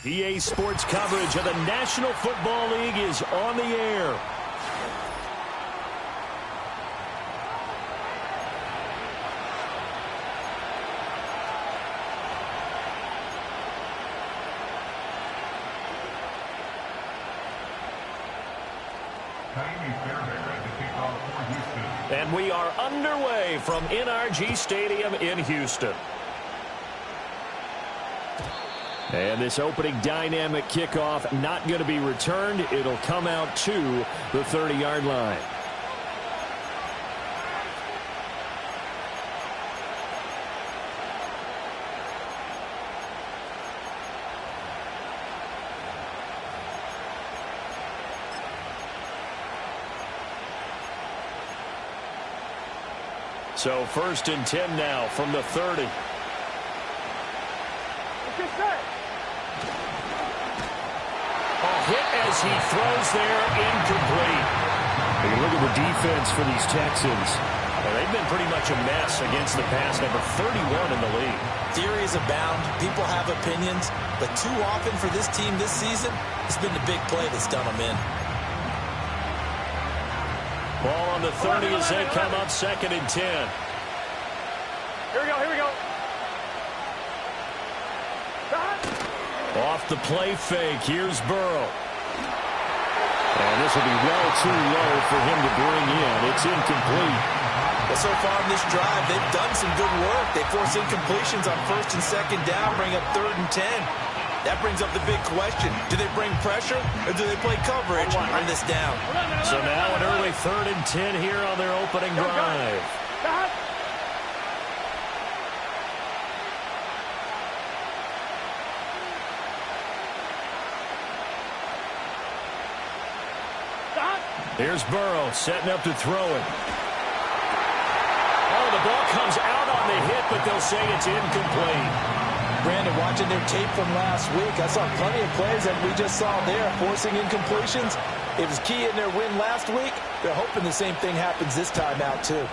EA Sports coverage of the National Football League is on the air. And we are underway from NRG Stadium in Houston. And this opening dynamic kickoff not going to be returned. It'll come out to the 30-yard line. So 1st and 10 now from the 30. Hit as he throws there, incomplete. Take a look at the defense for these Texans. Well, they've been pretty much a mess against the pass, number 31 in the league. Theories abound. People have opinions. But too often for this team this season, it's been the big play that's done them in. Ball on the 30 as they come up 2nd and 10. Here we go, here we go. Off the play fake, here's Burrow. And this will be well too low for him to bring in. It's incomplete. Well, so far in this drive, they've done some good work. They force incompletions on 1st and 2nd down, bring up 3rd and 10. That brings up the big question. Do they bring pressure or do they play coverage on this down? So now an early 3rd and 10 here on their opening drive. Here's Burrow setting up to throw it. Oh, the ball comes out on the hit, but they'll say it's incomplete. Brandon, watching their tape from last week, I saw plenty of plays that we just saw there, forcing incompletions. It was key in their win last week. They're hoping the same thing happens this time out, too.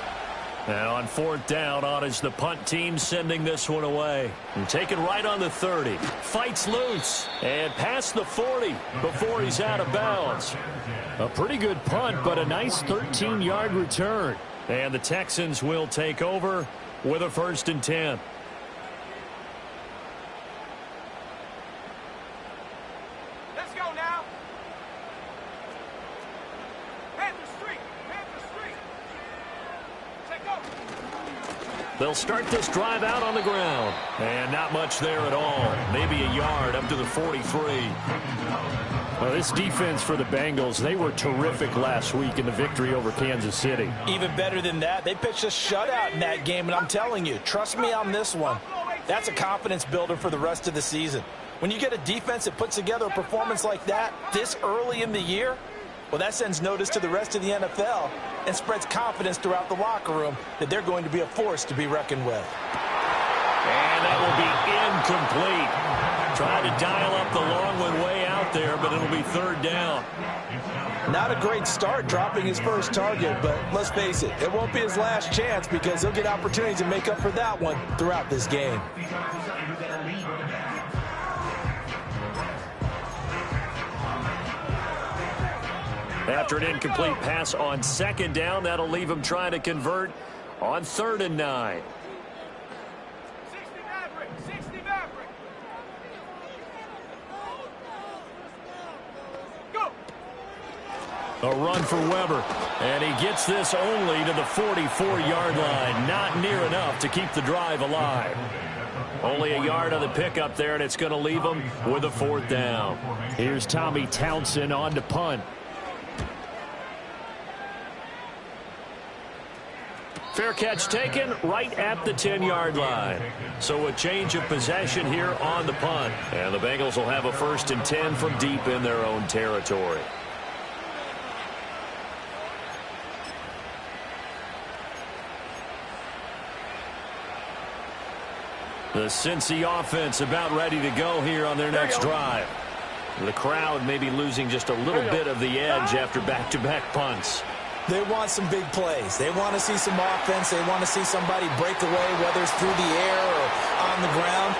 And on 4th down, Ottage, the punt team sending this one away. And take it right on the 30. Fights loose. And past the 40 before he's out of bounds. A pretty good punt, but a nice 13-yard return. And the Texans will take over with a 1st and 10. Let's go now. Panther Street. Check go. They'll start this drive out on the ground. And not much there at all. Maybe a yard up to the 43. Well, this defense for the Bengals, they were terrific last week in the victory over Kansas City. Even better than that, they pitched a shutout in that game, and I'm telling you, trust me on this one. That's a confidence builder for the rest of the season. When you get a defense that puts together a performance like that this early in the year, well, that sends notice to the rest of the NFL and spreads confidence throughout the locker room that they're going to be a force to be reckoned with. And that will be incomplete. Trying to dial up the long one way out there, but it'll be 3rd down. Not a great start dropping his first target, but let's face it, it won't be his last chance because he'll get opportunities to make up for that one throughout this game. After an incomplete pass on 2nd down, that'll leave him trying to convert on 3rd and 9. 60 Maverick. Go. A run for Weber, and he gets this only to the 44-yard line. Not near enough to keep the drive alive. Only a yard on the pickup there, and it's going to leave him with a 4th down. Here's Tommy Townsend on to punt. Fair catch taken right at the 10-yard line. So a change of possession here on the punt. And the Bengals will have a 1st and 10 from deep in their own territory. The Cincy offense about ready to go here on their next drive. The crowd may be losing just a little bit of the edge after back-to-back punts. They want some big plays. They want to see some offense. They want to see somebody break away, whether it's through the air or on the ground.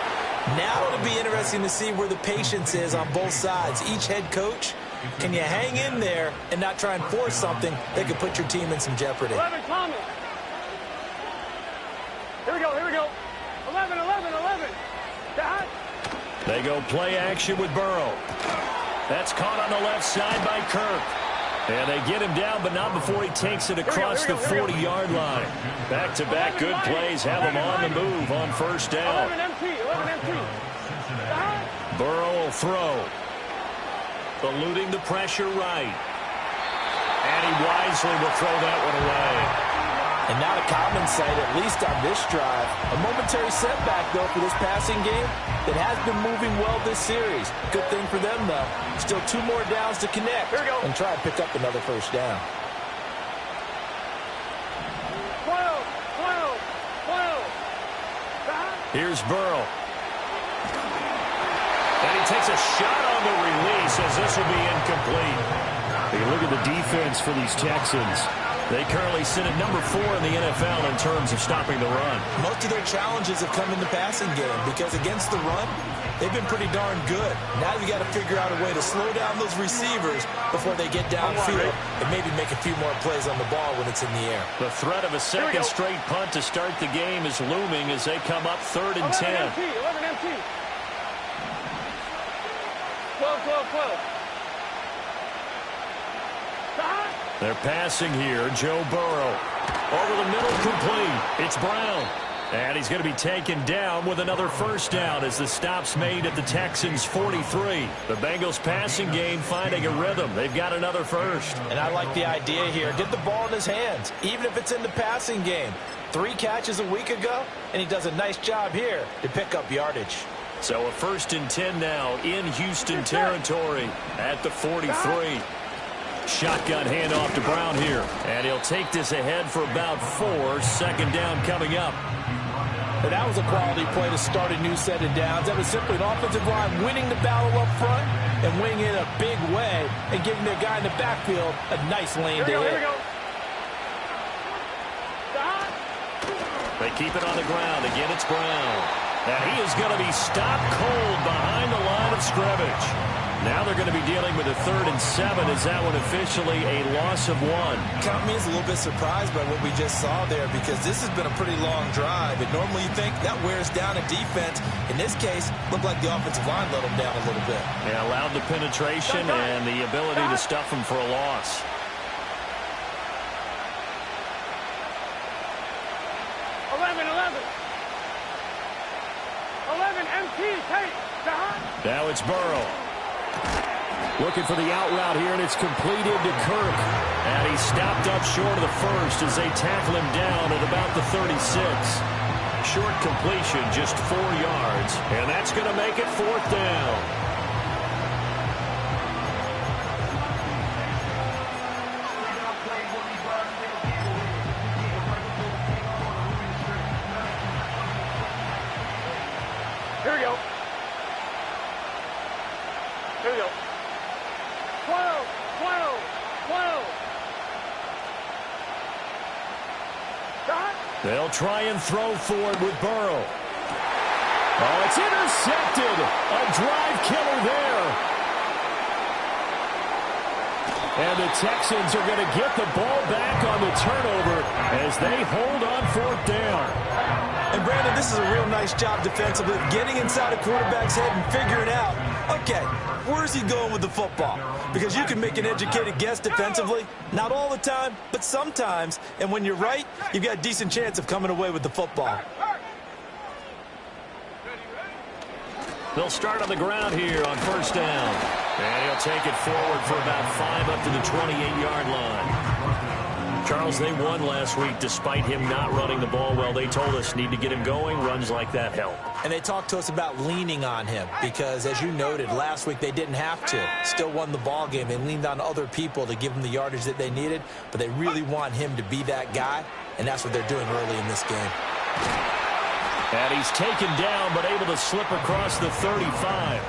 Now it'll be interesting to see where the patience is on both sides. Each head coach, can you hang in there and not try and force something that could put your team in some jeopardy? 11, Thomas. Here we go, here we go. 11, 11, 11. Dad. They go play action with Burrow. That's caught on the left side by Kirk. And they get him down, but not before he takes it across the 40-yard line. Back-to-back good plays have him on the move on first down. 11 MT, 11 MT. Burrow will throw. Eluding the pressure right. And he wisely will throw that one away. And not a common sight, at least on this drive. A momentary setback, though, for this passing game that has been moving well this series. Good thing for them, though. Still 2 more downs to connect and try and pick up another first down. 12, 12, 12. Here's Burrow. And he takes a shot on the release as this will be incomplete. You look at the defense for these Texans. They currently sit at number 4 in the NFL in terms of stopping the run. Most of their challenges have come in the passing game because against the run, they've been pretty darn good. Now you got to figure out a way to slow down those receivers before they get downfield and maybe make a few more plays on the ball when it's in the air. The threat of a second straight punt to start the game is looming as they come up 3rd and 10. 11 MT. 12, 12, 12. They're passing here. Joe Burrow. Over the middle, complete. It's Brown. And he's going to be taken down with another first down as the stop's made at the Texans' 43. The Bengals passing game finding a rhythm. They've got another first. And I like the idea here. Get the ball in his hands, even if it's in the passing game. 3 catches a week ago, and he does a nice job here to pick up yardage. So a 1st and 10 now in Houston territory at the 43. Shotgun handoff to Brown here. And he'll take this ahead for about 4. Second down coming up. And that was a quality play to start a new set of downs. That was simply an offensive line winning the battle up front and winning it in a big way and giving their guy in the backfield a nice lane to hit. Here we go. They keep it on the ground. Again, it's Brown. And he is going to be stopped cold behind the line of scrimmage. Now they're going to be dealing with a 3rd and 7. Is that one officially a loss of 1? Count me as a little bit surprised by what we just saw there because this has been a pretty long drive. And normally you think that wears down a defense. In this case, looked like the offensive line let them down a little bit. Yeah, allowed the penetration and the ability to stuff them for a loss. Now it's Burrow. Looking for the out route here, and it's completed to Kirk. And he's stopped up short of the first as they tackle him down at about the 36. Short completion, just 4 yards. And that's going to make it 4th down. Here we go. Here we go. 12, 12, 12. Shot. They'll try and throw for it with Burrow. Oh, it's intercepted. A drive killer there. And the Texans are going to get the ball back on the turnover as they hold on 4th down. And, Brandon, this is a real nice job defensively of getting inside a quarterback's head and figuring out, okay, where's he going with the football? Because you can make an educated guess defensively. Not all the time, but sometimes. And when you're right, you've got a decent chance of coming away with the football. They'll start on the ground here on 1st down. And he'll take it forward for about 5 up to the 28-yard line. Charles, they won last week despite him not running the ball well. They told us need to get him going. Runs like that help. And they talked to us about leaning on him because, as you noted, last week they didn't have to. Still won the ball game. They leaned on other people to give them the yardage that they needed, but they really want him to be that guy, and that's what they're doing early in this game. And he's taken down, but able to slip across the 35.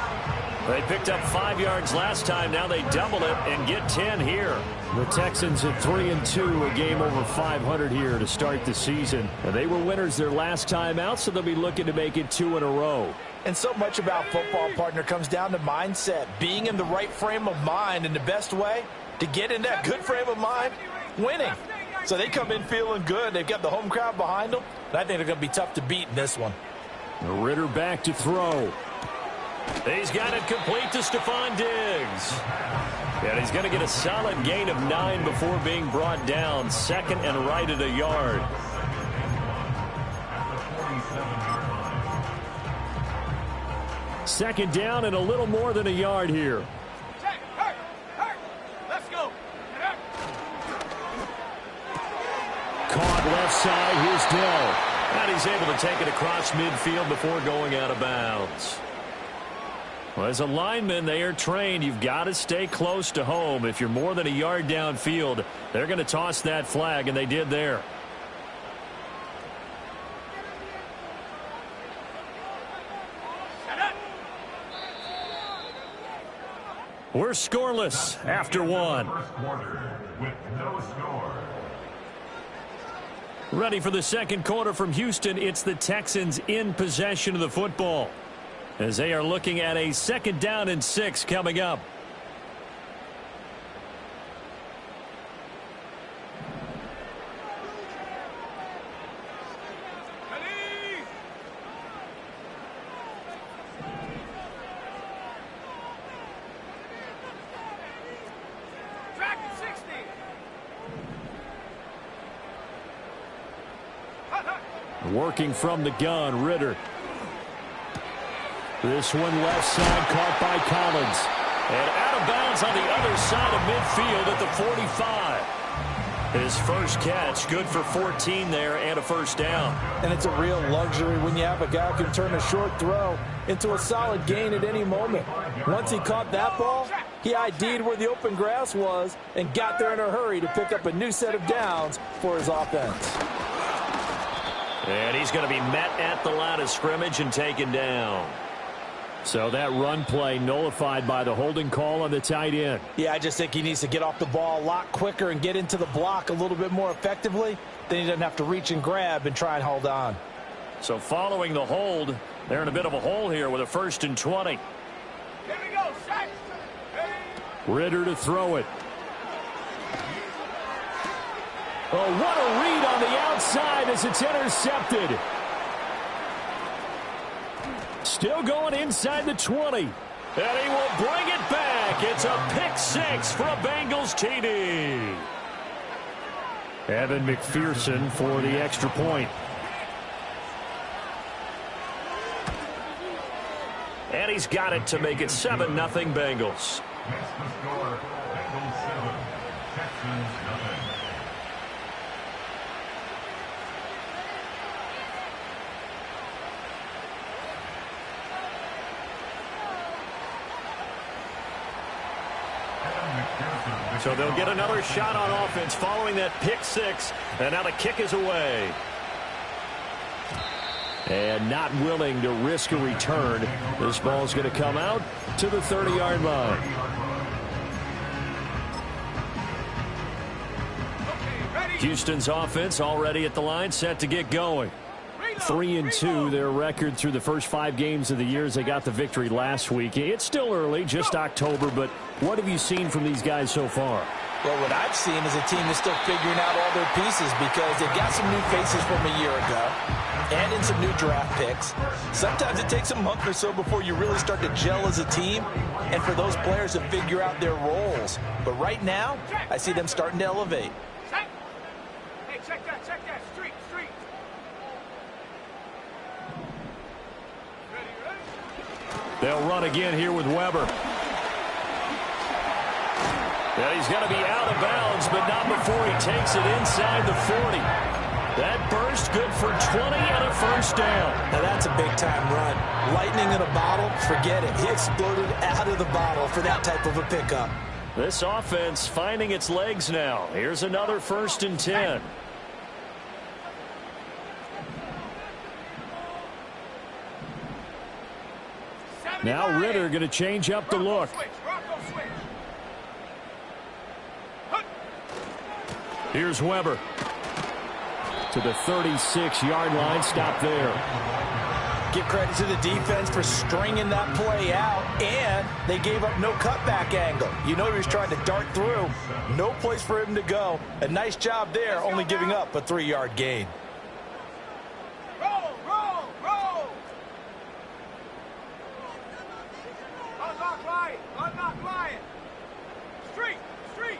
They picked up 5 yards last time. Now they double it and get 10 here. The Texans at 3-2, a game over 500 here to start the season. And they were winners their last time out, so they'll be looking to make it 2 in a row. And so much about football, partner, comes down to mindset. Being in the right frame of mind, and the best way to get in that good frame of mind, winning. So they come in feeling good. They've got the home crowd behind them. And I think they're going to be tough to beat in this one. Ritter back to throw. He's got it complete to Stephon Diggs. And he's going to get a solid gain of 9 before being brought down. Second and right at a yard. Second down and a little more than a yard here. Let's go. Caught left side. Here's Dell. And he's able to take it across midfield before going out of bounds. Well, as a lineman, they are trained. You've got to stay close to home. If you're more than a yard downfield, they're going to toss that flag, and they did there. We're scoreless after one. Ready for the second quarter from Houston. It's the Texans in possession of the football, as they are looking at a 2nd down and 6 coming up. Working from the gun, Ritter. This one left side, caught by Collins. And out of bounds on the other side of midfield at the 45. His first catch, good for 14 there and a first down. And it's a real luxury when you have a guy who can turn a short throw into a solid gain at any moment. Once he caught that ball, he ID'd where the open grass was and got there in a hurry to pick up a new set of downs for his offense. And he's going to be met at the line of scrimmage and taken down. So that run play nullified by the holding call on the tight end. Yeah, I just think he needs to get off the ball a lot quicker and get into the block a little bit more effectively. Then he doesn't have to reach and grab and try and hold on. So following the hold, they're in a bit of a hole here with a 1st and 20. Here we go, Shaq. Ritter to throw it. Oh, what a read on the outside as it's intercepted. Still going inside the 20. And he will bring it back. It's a pick 6 for a Bengals TD. Evan McPherson for the extra point. And he's got it to make it 7-0 Bengals. So they'll get another shot on offense following that pick 6. And now the kick is away. And not willing to risk a return. This ball's going to come out to the 30-yard line. Houston's offense already at the line, set to get going. 3-2, their record through the first 5 games of the year as they got the victory last week. It's still early, just October, but what have you seen from these guys so far? Well, what I've seen is a team that's still figuring out all their pieces because they've got some new faces from a year ago and in some new draft picks. Sometimes it takes a month or so before you really start to gel as a team and for those players to figure out their roles. But right now, I see them starting to elevate. Hey, check that, street. They'll run again here with Weber. And he's going to be out of bounds, but not before he takes it inside the 40. That burst good for 20 and a first down. Now that's a big-time run. Lightning in a bottle, forget it. He exploded out of the bottle for that type of a pickup. This offense finding its legs now. Here's another 1st and 10. Now Ritter going to change up the look. Here's Weber. To the 36-yard line. Stop there. Give credit to the defense for stringing that play out, and they gave up no cutback angle. You know he was trying to dart through. No place for him to go. A nice job there, only giving up a 3-yard gain. Roll, roll, roll. Unlock line, unlock line. Street, street.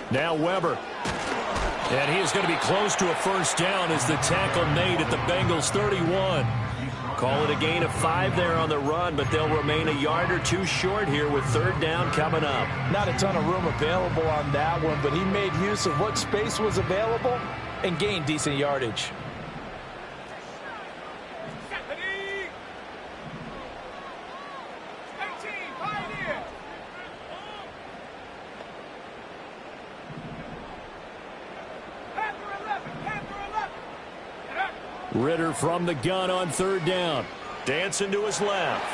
Now Weber. And he is going to be close to a first down as the tackle made at the Bengals 31. Call it a gain of 5 there on the run, but they'll remain a yard or 2 short here with 3rd down coming up. Not a ton of room available on that one, but he made use of what space was available and gained decent yardage. Ritter from the gun on 3rd down. Dancing to his left.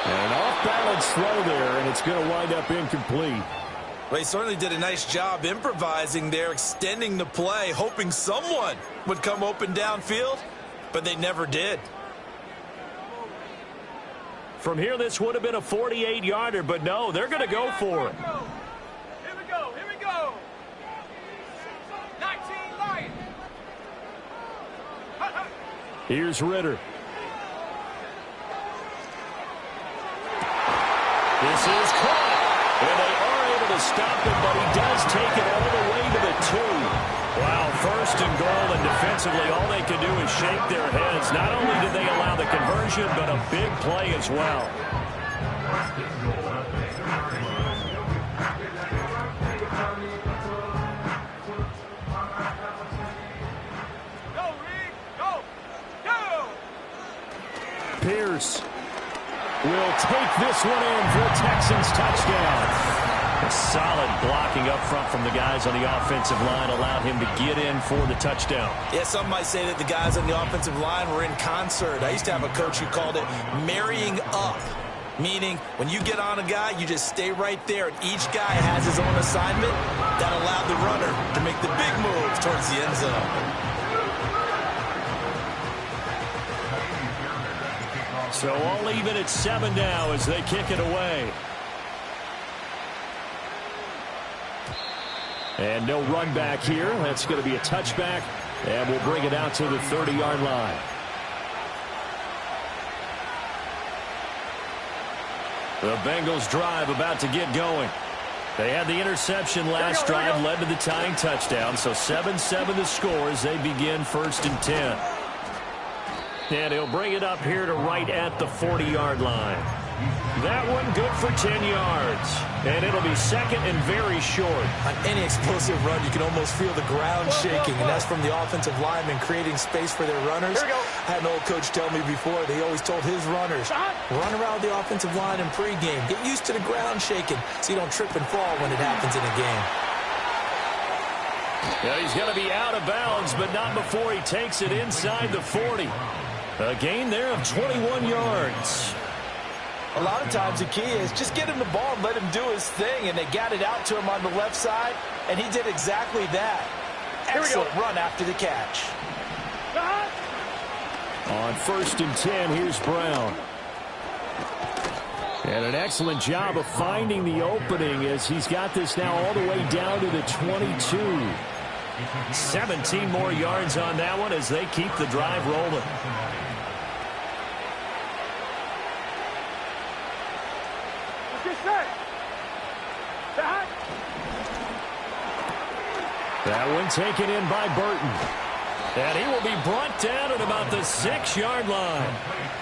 And an off-balance throw there, and it's going to wind up incomplete. Well, he certainly did a nice job improvising there, extending the play, hoping someone would come open downfield, but they never did. From here, this would have been a 48-yarder, but no, they're going to go for it. Here we go, here we go. 19 Lions. Here's Ritter. This is caught. And they are able to stop him, but he does take it all the way to the 2. Wow, 1st and goal, and defensively all they can do is shake their heads. Not only did they allow the conversion, but a big play as well. Pierce will take this one in for a Texans touchdown. A solid blocking up front from the guys on the offensive line allowed him to get in for the touchdown. Yeah, some might say that the guys on the offensive line were in concert. I used to have a coach who called it marrying up, meaning when you get on a guy, you just stay right there, and each guy has his own assignment. That allowed the runner to make the big move towards the end zone. So all even at 7 now as they kick it away. And no run back here. That's going to be a touchback, and we'll bring it out to the 30-yard line. The Bengals drive about to get going. They had the interception last drive, led to the tying touchdown. So 7-7 the score as they begin 1st and 10. And he'll bring it up here to right at the 40-yard line. That one good for 10 yards. And it'll be 2nd and very short. On any explosive run, you can almost feel the ground shaking, and that's from the offensive linemen creating space for their runners. Here we go. I had an old coach tell me before, they always told his runners, run around the offensive line in pregame. Get used to the ground shaking so you don't trip and fall when it happens in a game. Yeah, he's going to be out of bounds, but not before he takes it inside the 40. A gain there of 21 yards. A lot of times the key is just get him the ball and let him do his thing, and they got it out to him on the left side, and he did exactly that. Excellent run after the catch. On 1st and 10, here's Brown. And an excellent job of finding the opening as he's got this now all the way down to the 22. 17 more yards on that one as they keep the drive rolling. That one taken in by Burton. And he will be brought down at about the 6-yard line.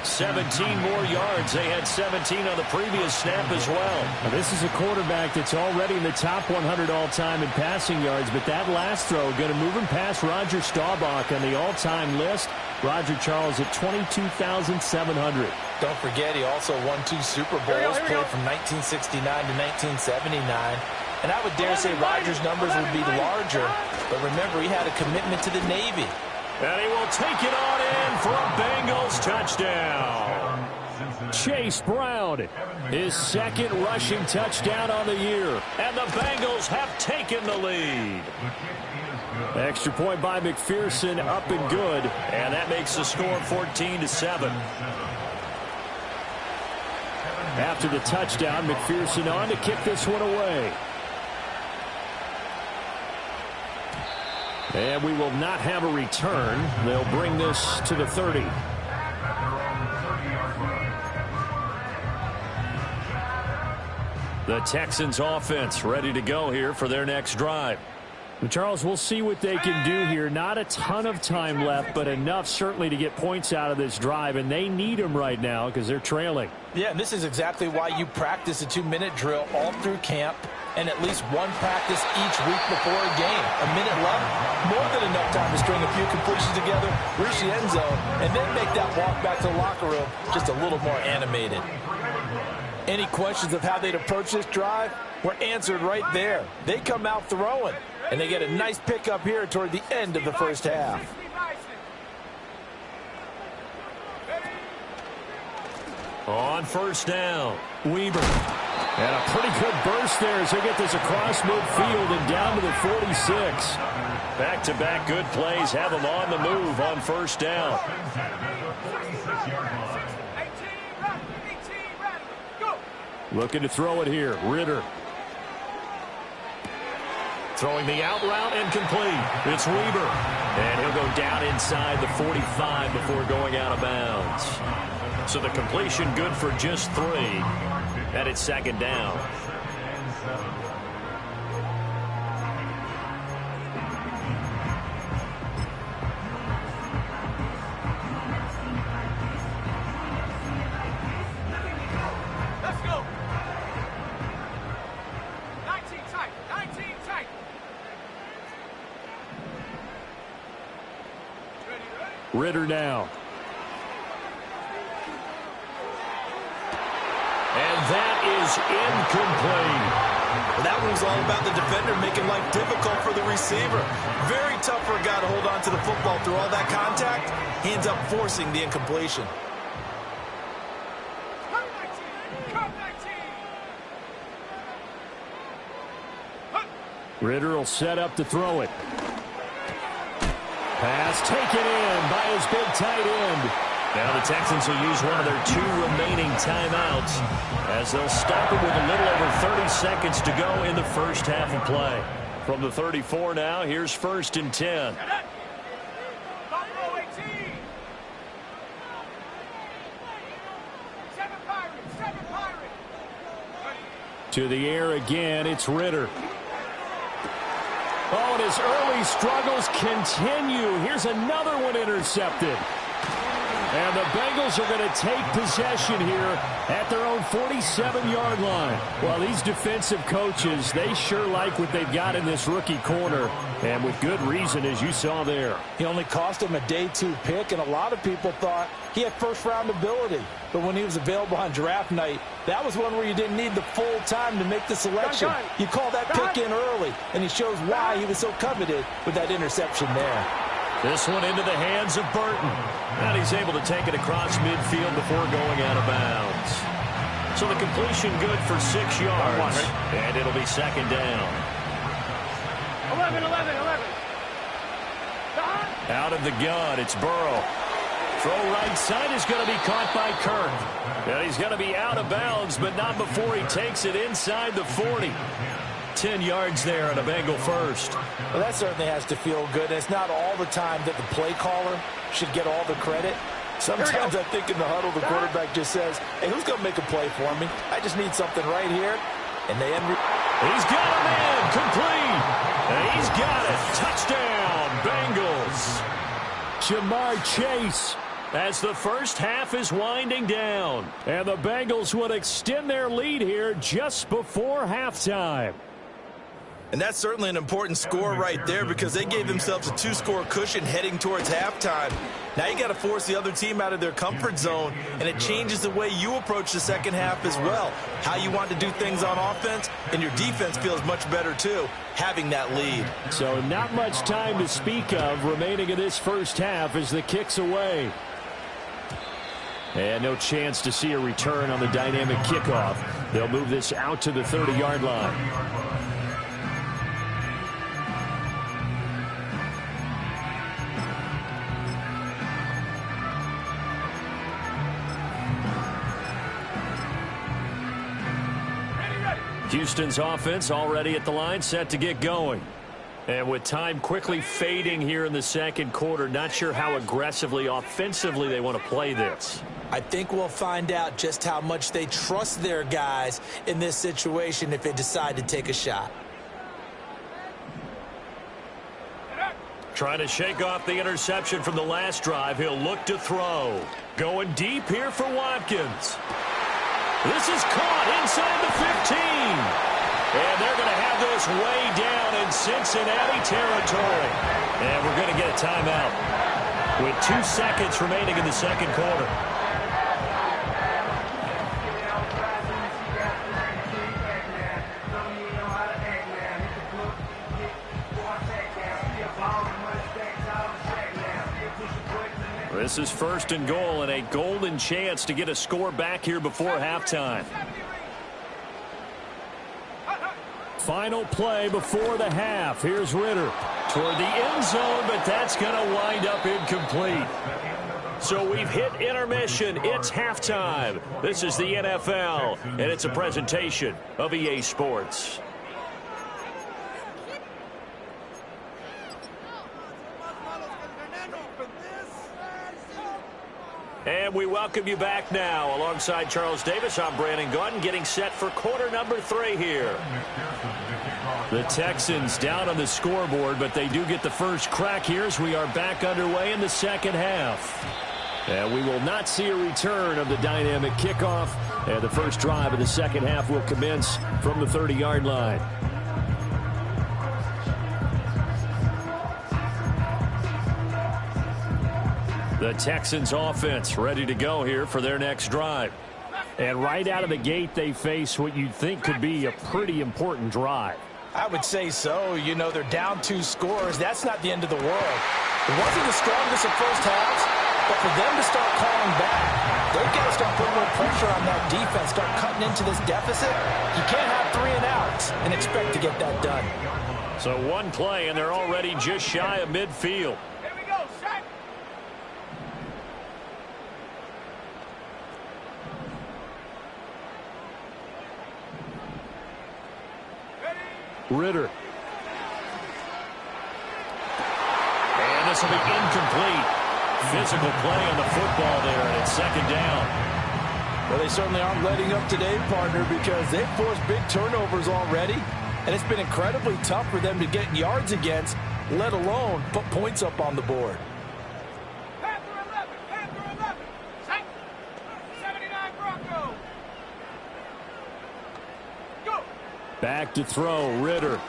17 more yards. They had 17 on the previous snap as well. Now, this is a quarterback that's already in the top 100 all-time in passing yards, but that last throw going to move him past Roger Staubach on the all-time list. Roger Charles at 22,700. Don't forget, he also won 2 Super Bowls, played from 1969 to 1979. And I would dare say Rodgers' numbers would be larger, but remember, he had a commitment to the Navy. And he will take it on in for a Bengals touchdown. Chase Brown, his second rushing touchdown on the year. And the Bengals have taken the lead. Extra point by McPherson, up and good. And that makes the score 14-7. After the touchdown, McPherson on to kick this one away. And we will not have a return. They'll bring this to the 30. The Texans offense ready to go here for their next drive. Charles, we'll see what they can do here. Not a ton of time left, but enough certainly to get points out of this drive, and they need them right now because they're trailing. Yeah, and this is exactly why you practice a 2-minute drill all through camp and at least one practice each week before a game. A minute left, more than enough time to string a few completions together, reach the end zone, and then make that walk back to the locker room just a little more animated. Any questions of how they'd approach this drive were answered right there. They come out throwing, and they get a nice pickup here toward the end of the first half. On first down, Weber. And a pretty good burst there as they get this across midfield and down to the 46. Back-to-back good plays have them on the move on first down. Looking to throw it here, Ritter. Throwing the out route and complete. It's Weber. And he'll go down inside the 45 before going out of bounds. So the completion good for just 3. And it's second down. Let's go. 19 tight. 19 tight. Ritter now. And that is incomplete. Well, that one was all about the defender making life difficult for the receiver. Very tough for a guy to hold on to the football through all that contact. He ends up forcing the incompletion. Ritter will set up to throw it. Pass taken in by his big tight end. Now the Texans will use one of their 2 remaining timeouts as they'll stop it with a little over 30 seconds to go in the first half of play. From the 34 now, here's first and 10. To the air again, it's Ritter. Oh, and his early struggles continue. Here's another one intercepted. And the Bengals are going to take possession here at their own 47-yard line. Well, these defensive coaches, they sure like what they've got in this rookie corner, and with good reason, as you saw there. He only cost him a day 2 pick, and a lot of people thought he had first-round ability. But when he was available on draft night, that was one where you didn't need the full time to make the selection. You call that pick in early, and he shows why he was so coveted with that interception there. This one into the hands of Burton. And he's able to take it across midfield before going out of bounds. So the completion good for 6 yards. And it'll be second down. 11. Out of the gun, it's Burrow. Throw right side is going to be caught by Kirk. And he's going to be out of bounds, but not before he takes it inside the 40. 10 yards there on a Bengal first. Well, that certainly has to feel good. It's not all the time that the play caller should get all the credit. Sometimes I think in the huddle, the quarterback just says, hey, who's going to make a play for me? I just need something right here. And they end. He's got a man, complete. And he's got it. Touchdown, Bengals. Jamar Chase, as the first half is winding down. And the Bengals would extend their lead here just before halftime. And that's certainly an important score right there because they gave themselves a 2-score cushion heading towards halftime. Now you got to force the other team out of their comfort zone, and it changes the way you approach the second half as well. How you want to do things on offense, and your defense feels much better too, having that lead. So not much time to speak of remaining in this first half as the kick's away. And no chance to see a return on the dynamic kickoff. They'll move this out to the 30-yard line. Houston's offense already at the line, set to get going. And with time quickly fading here in the second quarter, not sure how aggressively, offensively they want to play this. I think we'll find out just how much they trust their guys in this situation if they decide to take a shot. Trying to shake off the interception from the last drive. He'll look to throw. Going deep here for Watkins. This is caught inside the 15. And they're going to have this way down in Cincinnati territory. And we're going to get a timeout with 2 seconds remaining in the second quarter. This is 1st and goal and a golden chance to get a score back here before halftime. Final play before the half. Here's Ritter toward the end zone, but that's going to wind up incomplete. So we've hit intermission. It's halftime. This is the NFL, and it's a presentation of EA Sports. And we welcome you back now. Alongside Charles Davis, I'm Brandon Gaudin, getting set for quarter number 3 here. The Texans down on the scoreboard, but they do get the first crack here as we are back underway in the second half. And we will not see a return of the dynamic kickoff. And the first drive of the second half will commence from the 30-yard line. The Texans offense ready to go here for their next drive. And right out of the gate, they face what you'd think could be a pretty important drive. I would say so. You know, they're down 2 scores. That's not the end of the world. It wasn't the strongest of first halves, but for them to start calling back, they've got to start putting more pressure on that defense, start cutting into this deficit. You can't have 3 and outs and expect to get that done. So one play, and they're already just shy of midfield. Ritter. And this will be incomplete. Physical play on the football there, and it's second down. Well, they certainly aren't letting up today, partner, because they've forced big turnovers already, and it's been incredibly tough for them to get yards against, let alone put points up on the board. Back to throw, Ritter.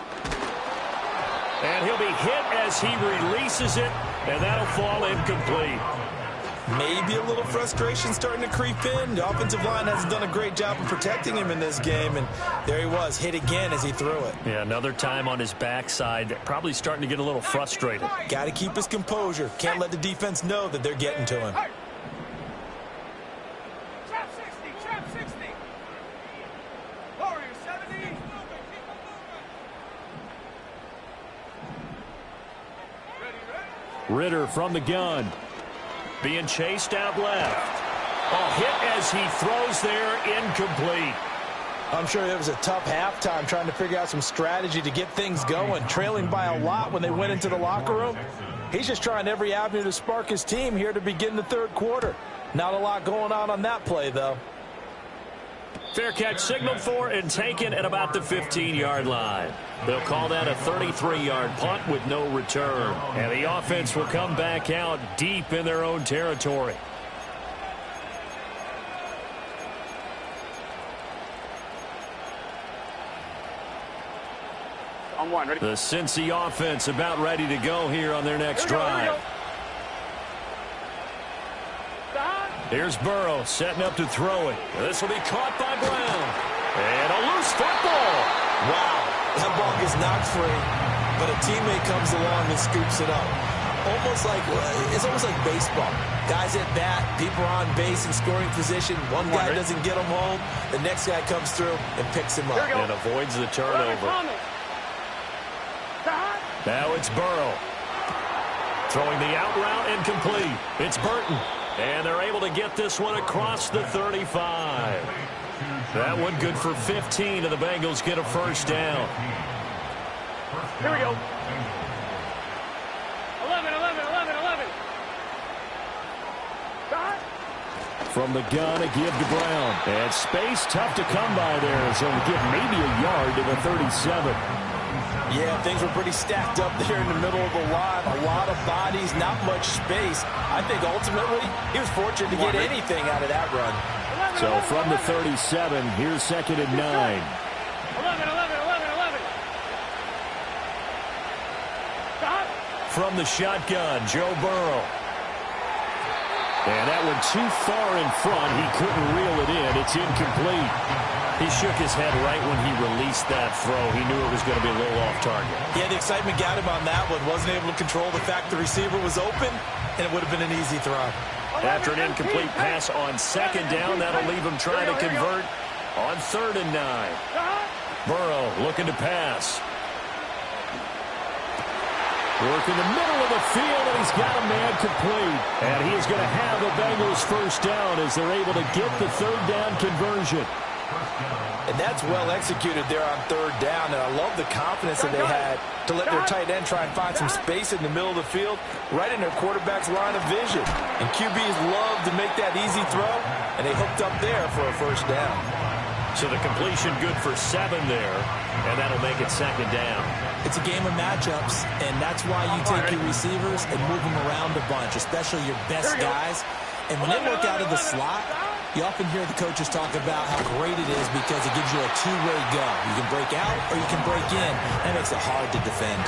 And he'll be hit as he releases it, and that'll fall incomplete. Maybe a little frustration starting to creep in. The offensive line hasn't done a great job of protecting him in this game, and there he was, hit again as he threw it. Yeah, another time on his backside, probably starting to get a little frustrated. Got to keep his composure. Can't let the defense know that they're getting to him. Ritter from the gun. Being chased out left. A hit as he throws there, incomplete. I'm sure it was a tough halftime trying to figure out some strategy to get things going. Trailing by a lot when they went into the locker room. He's just trying every avenue to spark his team here to begin the third quarter. Not a lot going on that play, though. Fair catch signaled for and taken at about the 15-yard line. They'll call that a 33-yard punt with no return. And the offense will come back out deep in their own territory. On one, ready? The Cincy offense about ready to go here on their next drive. Here's Burrow setting up to throw it. This will be caught by Brown. And a loose football. Wow, that ball gets knocked free, but a teammate comes along and scoops it up. It's almost like baseball. Guys at bat, people are on base in scoring position. One guy doesn't get him home. The next guy comes through and picks him up. And avoids the turnover. Now it's Burrow. Throwing the out route incomplete. It's Burton. And they're able to get this one across the 35. That one good for 15, and the Bengals get a first down. Here we go. 11, 11, 11, 11. From the gun, a give to Brown. And space tough to come by there. As he'll get maybe a yard to the 37. Yeah, things were pretty stacked up there in the middle of the line. A lot of bodies, not much space. I think ultimately he was fortunate to get anything out of that run. So from the 37, here's 2nd and 9. 11, 11, 11, 11. From the shotgun, Joe Burrow. And that one too far in front. He couldn't reel it in. It's incomplete. He shook his head right when he released that throw. He knew it was going to be a little off target. Yeah, the excitement got him on that one. Wasn't able to control the fact the receiver was open, and it would have been an easy throw. After an incomplete pass on 2nd down, that'll leave him trying to convert on 3rd and 9. Burrow looking to pass. Work in the middle of the field, and he's got a man complete. And he is going to have the Bengals first down as they're able to get the 3rd down conversion. And that's well executed there on 3rd down. And I love the confidence that they had to let their tight end try and find some space in the middle of the field, right in their quarterback's line of vision. And QBs love to make that easy throw, and they hooked up there for a first down. So the completion good for 7 there, and that'll make it 2nd down. It's a game of matchups, and that's why you take your receivers and move them around a bunch, especially your best guys. And when they work out of the slot, you often hear the coaches talk about how great it is because it gives you a two-way go. You can break out or you can break in. That makes it hard to defend.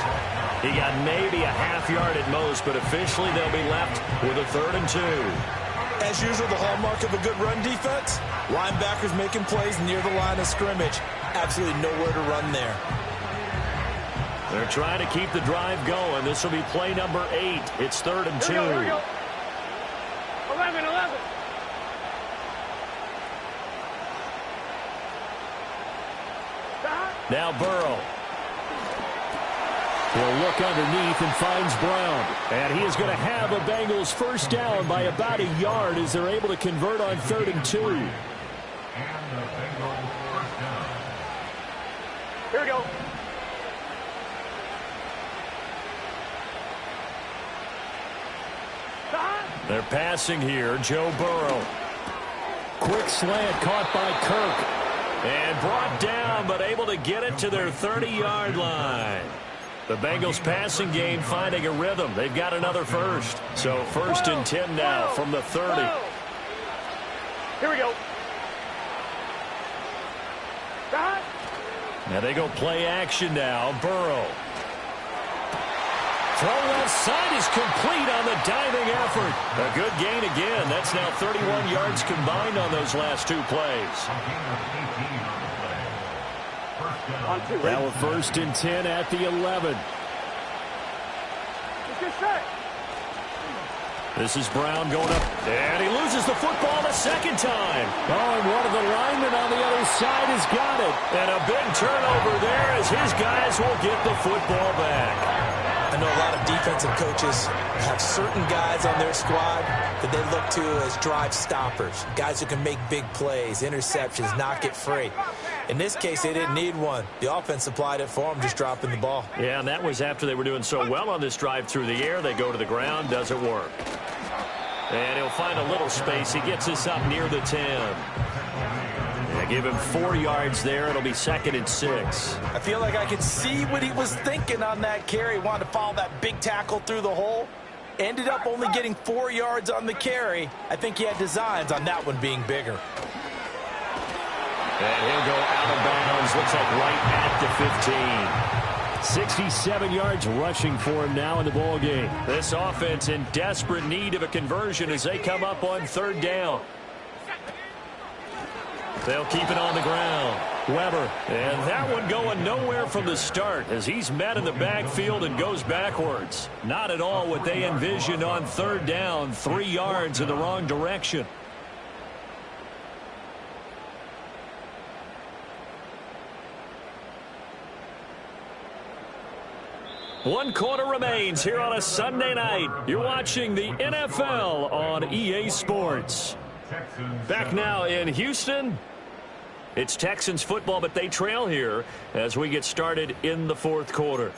He got maybe a half yard at most, but officially they'll be left with a 3rd and 2. As usual, the hallmark of a good run defense, linebackers making plays near the line of scrimmage. Absolutely nowhere to run there. They're trying to keep the drive going. This will be play number 8. It's 3rd and 2. Here we go. 11, 11. Now Burrow. He'll look underneath and finds Brown. And he is going to have a Bengals first down by about a yard as they're able to convert on 3rd and 2. Here we go. They're passing here. Joe Burrow. Quick slant caught by Kirk. And brought down, but able to get it to their 30-yard line. The Bengals passing game finding a rhythm. They've got another first. So 1st and 10 now from the 30. Here we go. Now they go play action now. Burrow. Throw left side is complete on the diving effort. A good gain again. That's now 31 yards combined on those last 2 plays. Now a 1st and 10 at the 11. This is Brown going up, and he loses the football a 2nd time. Oh, and one of the linemen on the other side has got it. And a big turnover there as his guys will get the football back. I know a lot of defensive coaches have certain guys on their squad that they look to as drive stoppers, guys who can make big plays, interceptions, knock it free. In this case, they didn't need one. The offense supplied it for them, just dropping the ball. Yeah, and that was after they were doing so well on this drive through the air. They go to the ground, doesn't work. And he'll find a little space. He gets us up near the 10. They give him 4 yards there. It'll be 2nd and 6. I feel like I could see what he was thinking on that carry. Wanted to follow that big tackle through the hole. Ended up only getting 4 yards on the carry. I think he had designs on that one being bigger. And he'll go out of bounds. Looks like right at the 15. 67 yards rushing for him now in the ball game. This offense in desperate need of a conversion as they come up on third down. They'll keep it on the ground. Weber, and that one going nowhere from the start as he's met in the backfield and goes backwards. Not at all what they envisioned on third down, 3 yards in the wrong direction. One quarter remains here on a Sunday night. You're watching the NFL on EA Sports. Back now in Houston. It's Texans football, but they trail here as we get started in the fourth quarter.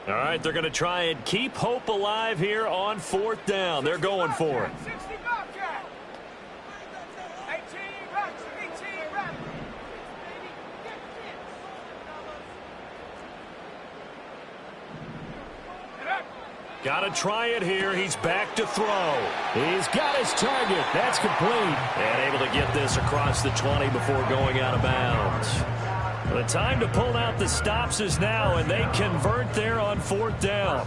All right, they're going to try and keep hope alive here on fourth down. They're going for it. Got to try it here. He's back to throw. He's got his target. That's complete. And able to get this across the 20 before going out of bounds. The time to pull out the stops is now, and they convert there on fourth down.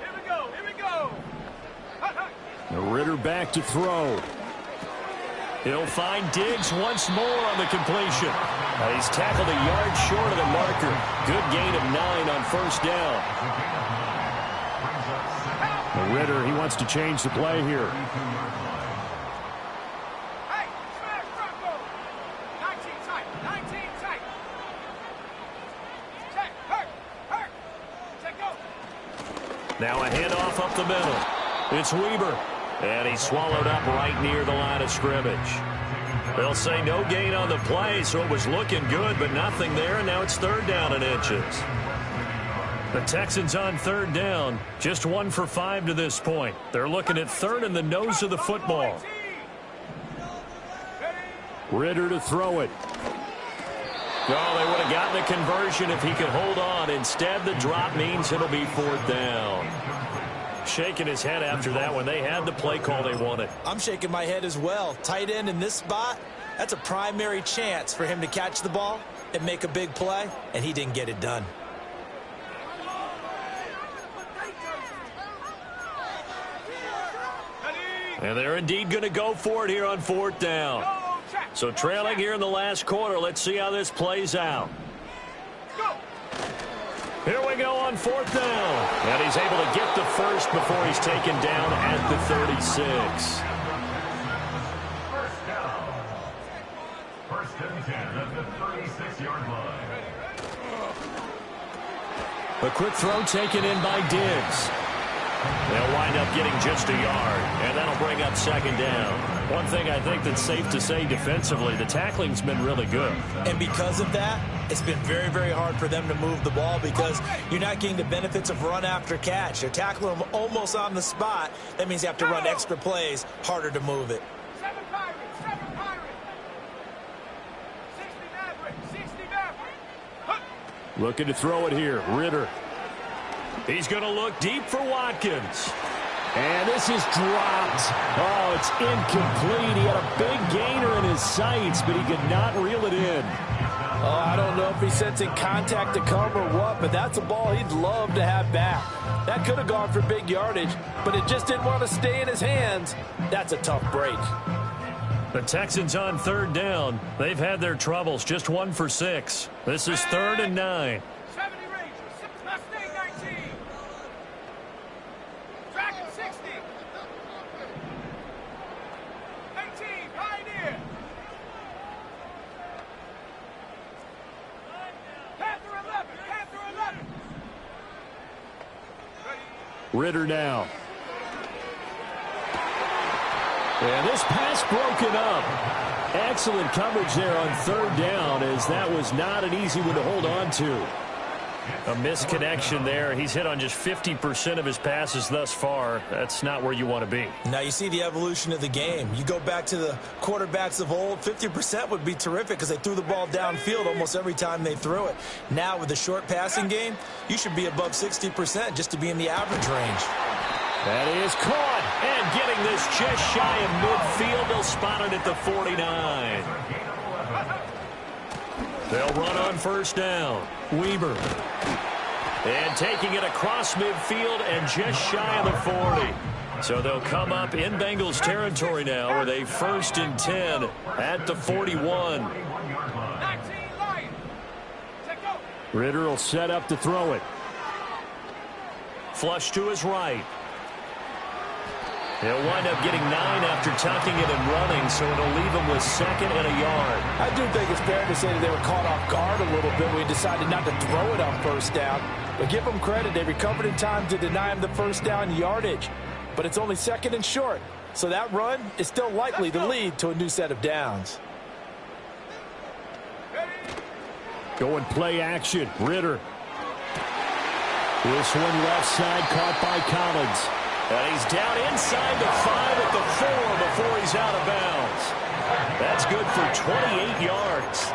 Here we go. Ritter back to throw. He'll find Diggs once more on the completion. He's tackled a yard short of the marker. Good gain of 9 on first down. Ritter, he wants to change the play here. Hey, smash Bronco. 19 tight. Check, hurt. Check, go. Now a handoff up the middle. It's Weber. And he's swallowed up right near the line of scrimmage. They'll say no gain on the play, so it was looking good, but nothing there, and now it's third down and inches. The Texans on third down, just 1 for 5 to this point. They're looking at third in the nose of the football. Ritter to throw it. Oh, they would have gotten a conversion if he could hold on. Instead, the drop means it'll be fourth down. Shaking his head after that one. They had the play call they wanted. I'm shaking my head as well. Tight end in this spot, that's a primary chance for him to catch the ball and make a big play, and he didn't get it done. And they're indeed going to go for it here on fourth down. So trailing here in the last quarter. Let's see how this plays out. Here we go on fourth down. And he's able to get the first before he's taken down at the 36. First down. First and 10 at the 36-yard line. A quick throw taken in by Diggs. They'll wind up getting just a yard, and that'll bring up second down. One thing I think that's safe to say defensively, the tackling's been really good. And because of that, it's been very, very hard for them to move the ball because you're not getting the benefits of run after catch. They're tackling them almost on the spot. That means you have to run extra plays, harder to move it. 7 Pirates. 60 Maverick. Looking to throw it here. Ritter. He's going to look deep for Watkins. And this is dropped. Oh, it's incomplete. He had a big gainer in his sights, but he could not reel it in. Oh, I don't know if he's sensing contact to come or what, but that's a ball he'd love to have back. That could have gone for big yardage, but it just didn't want to stay in his hands. That's a tough break. The Texans on third down. They've had their troubles. Just 1 for 6. This is 3rd and 9. 70 Rangers. Mustang 19. Dragon 60. 19. Pioneer. Panther 11. Ritter now. And this pass broken up. Excellent coverage there on third down, as that was not an easy one to hold on to. A misconnection there. He's hit on just 50% of his passes thus far. That's not where you want to be. Now you see the evolution of the game. You go back to the quarterbacks of old, 50% would be terrific because they threw the ball downfield almost every time they threw it. Now with the short passing game, you should be above 60% just to be in the average range. That is caught. And getting this just shy of midfield, they'll spot it at the 49. They'll run on first down. Weber. And taking it across midfield and just shy of the 40. So they'll come up in Bengals territory now with a 1st and 10 at the 41. Ritter will set up to throw it. Flush to his right. He'll wind up getting 9 after tucking it and running, so it'll leave him with 2nd and a yard. I do think it's fair to say that they were caught off guard a little bit when he decided not to throw it on first down. But give them credit. They recovered in time to deny him the first down yardage. But it's only 2nd and short. So that run is still likely to lead to a new set of downs. Going play action. Ritter. This one left side caught by Collins. And he's down inside the 5 at the 4 before he's out of bounds. That's good for 28 yards.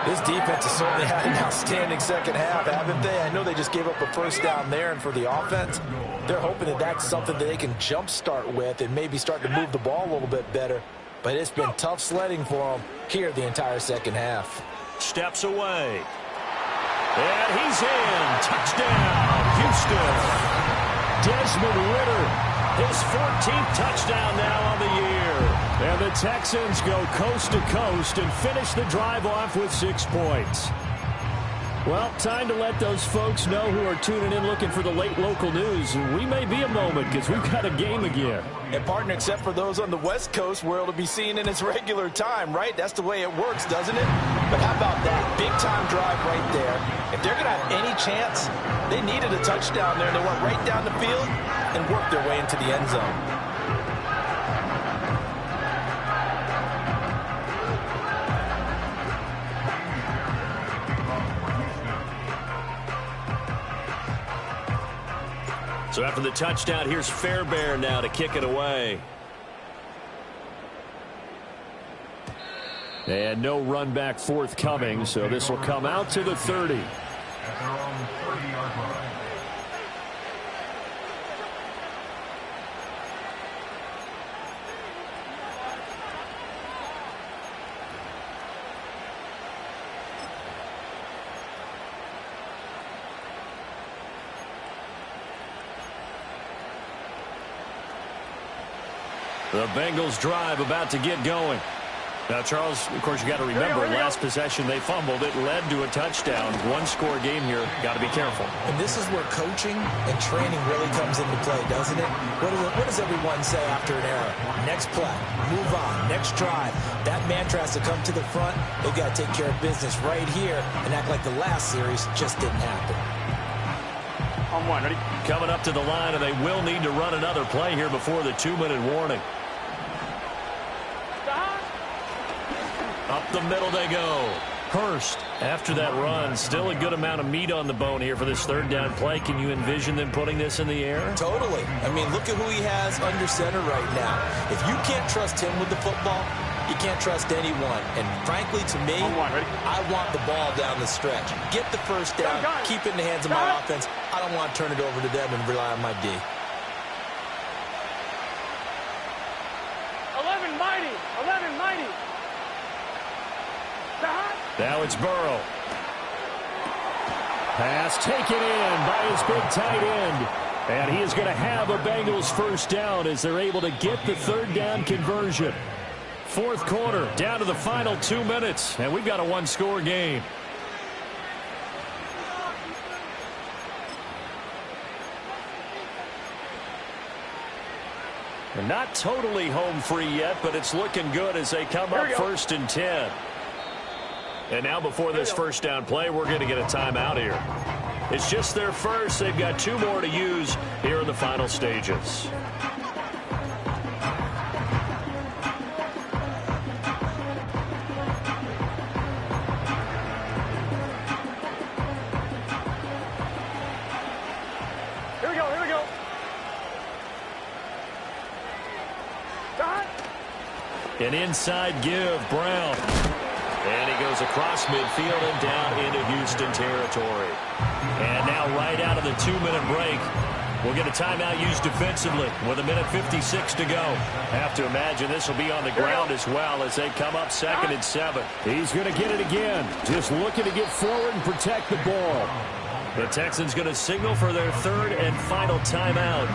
This defense has certainly had an outstanding second half, haven't they? I know they just gave up a first down there, and for the offense, they're hoping that that's something that they can jumpstart with and maybe start to move the ball a little bit better. But it's been tough sledding for them here the entire second half. Steps away. And he's in. Touchdown, Houston. Desmond Ritter, his 14th touchdown now on the year. And the Texans go coast to coast and finish the drive off with 6 points. Well, time to let those folks know who are tuning in looking for the late local news. We may be a moment because we've got a game again. And, partner, except for those on the West Coast where it'll be seen in its regular time, right? That's the way it works, doesn't it? But how about that big-time drive right there? If they're going to have any chance, they needed a touchdown there. They went right down the field and worked their way into the end zone. So after the touchdown, here's Fairbairn now to kick it away. And no run back forthcoming, so this will come out to the 30. At their own 30-yard line. The Bengals drive about to get going. Now, Charles, of course, you got to remember, last possession they fumbled. It led to a touchdown. One-score game here. Got to be careful. And this is where coaching and training really comes into play, doesn't it? What does everyone say after an error? Next play, move on, next drive. That mantra has to come to the front. They've got to take care of business right here and act like the last series just didn't happen. On one, ready? Coming up to the line, and they will need to run another play here before the 2-minute warning. Up the middle they go. Hurst, after that run, still a good amount of meat on the bone here for this 3rd down play. Can you envision them putting this in the air? Totally. I mean, look at who he has under center right now. If you can't trust him with the football, you can't trust anyone. And frankly, to me, I want the ball down the stretch. Get the first down, keep it in the hands of my offense. I don't want to turn it over to them and rely on my D. 11 mighty. 11 mighty. Now it's Burrow. Pass taken in by his big tight end. And he is going to have a Bengals first down as they're able to get the 3rd down conversion. 4th quarter, down to the final 2 minutes, and we've got a 1-score game. And not totally home free yet, but it's looking good as they come up 1st and 10. And now before this first down play, we're going to get a timeout here. It's just their first. They've got 2 more to use here in the final stages. Here we go, here we go. An inside give, Brown. And he goes across midfield and down into Houston territory. And now right out of the 2-minute break, We'll get a timeout used defensively with 1:56 to go. Have to imagine this will be on the ground as well as they come up 2nd and 7. He's going to get it again. Just looking to get forward and protect the ball. The Texans going to signal for their 3rd and final timeout.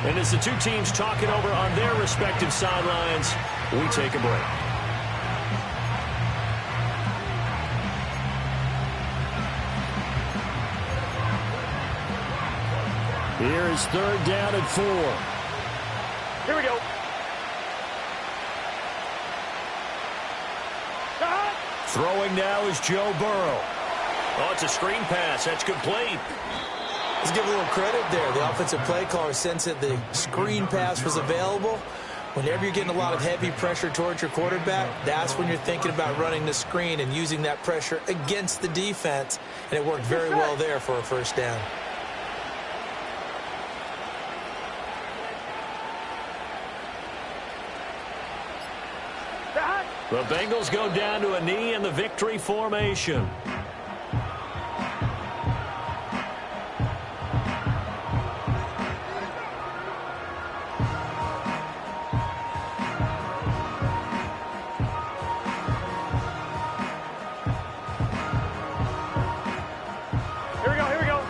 And as the two teams talking over on their respective sidelines, we take a break. Here is 3rd down and 4. Here we go. Throwing now is Joe Burrow. Oh, it's a screen pass. That's complete. Let's give a little credit there. The offensive play caller sensed that the screen pass was available. Whenever you're getting a lot of heavy pressure towards your quarterback, that's when you're thinking about running the screen and using that pressure against the defense. And it worked very well there for a 1st down. The Bengals go down to a knee in the victory formation. Here we go.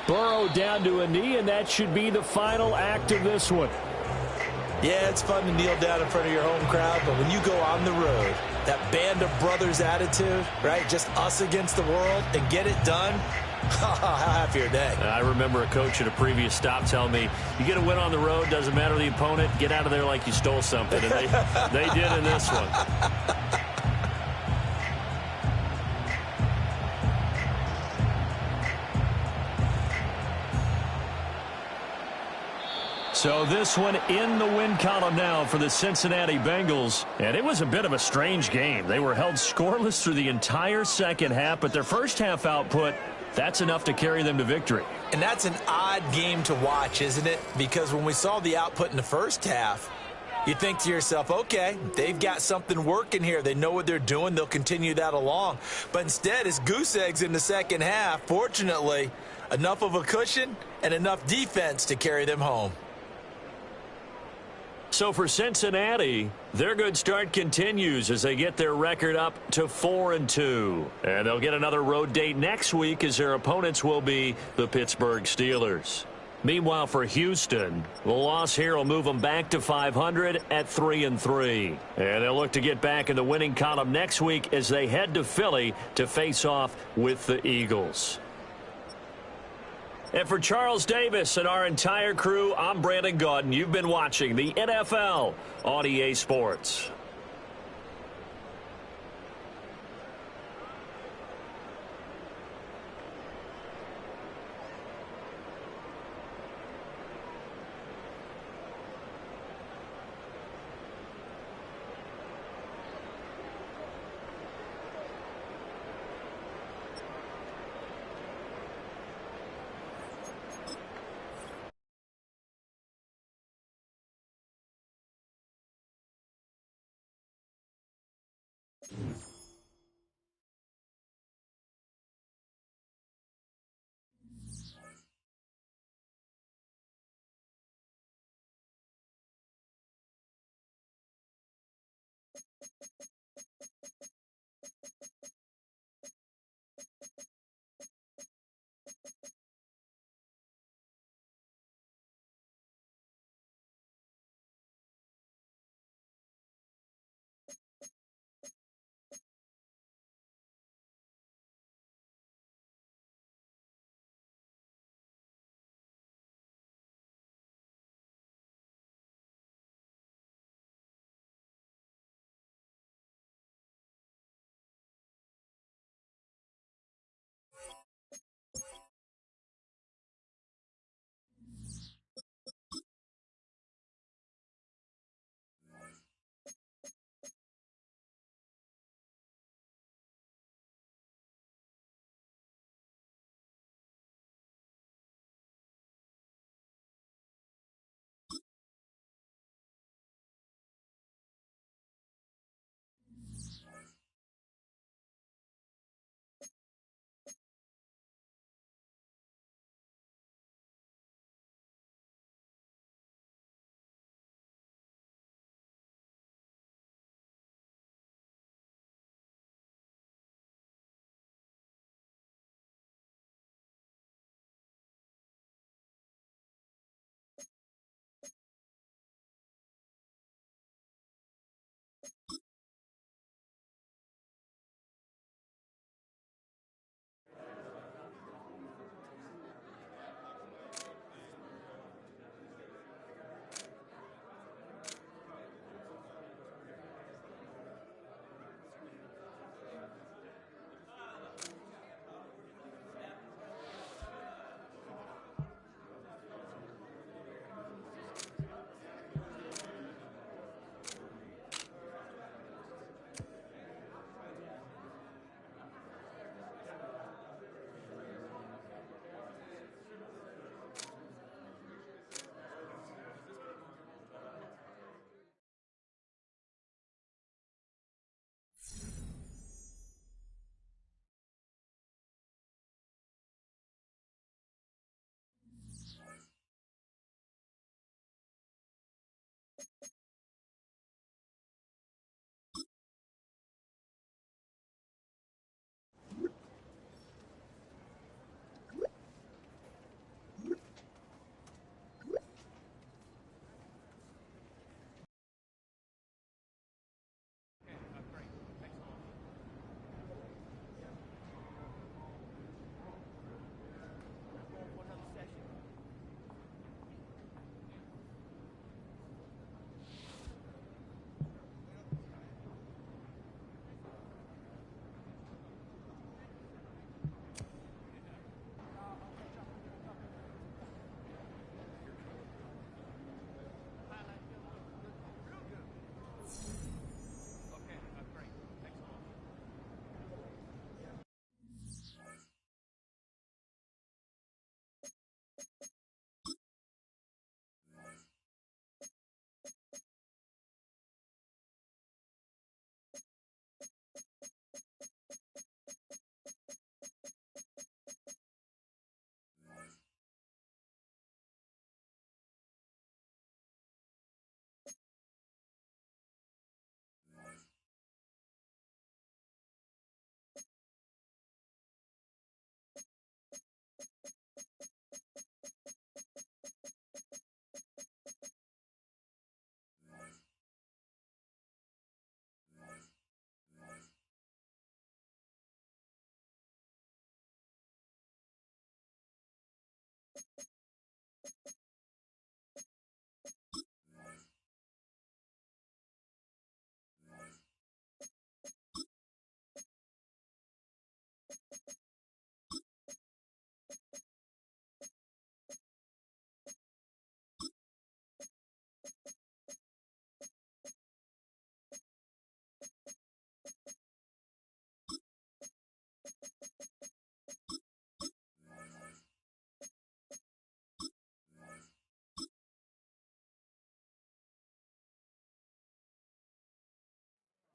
Burrow down to a knee, and that should be the final act of this one. Yeah, it's fun to kneel down in front of your home crowd, but when you go on the road, that band of brothers attitude, right, just us against the world, and get it done, how happy your day. I remember a coach at a previous stop telling me, you get a win on the road, doesn't matter the opponent, get out of there like you stole something. And they did in this one. So this one in the win column now for the Cincinnati Bengals. And it was a bit of a strange game. They were held scoreless through the entire 2nd half, but their 1st half output, that's enough to carry them to victory. And that's an odd game to watch, isn't it? Because when we saw the output in the 1st half, you think to yourself, okay, they've got something working here. They know what they're doing. They'll continue that along. But instead, it's goose eggs in the 2nd half. Fortunately, enough of a cushion and enough defense to carry them home. So for Cincinnati, their good start continues as they get their record up to 4-2. And they'll get another road date next week as their opponents will be the Pittsburgh Steelers. Meanwhile, for Houston, the loss here will move them back to 500 at 3-3. And they'll look to get back in the winning column next week as they head to Philly to face off with the Eagles. And for Charles Davis and our entire crew, I'm Brandon Gaudin. You've been watching the NFL on EA Sports.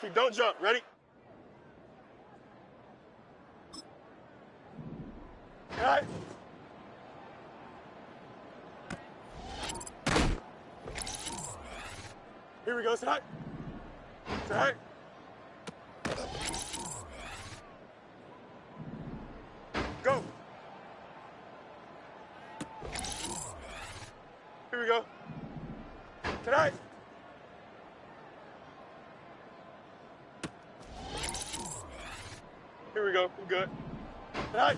Don't jump. Ready? All right. Here we go, side. Side. Go. Here we go. Tonight. Here we go. We're good. Tonight.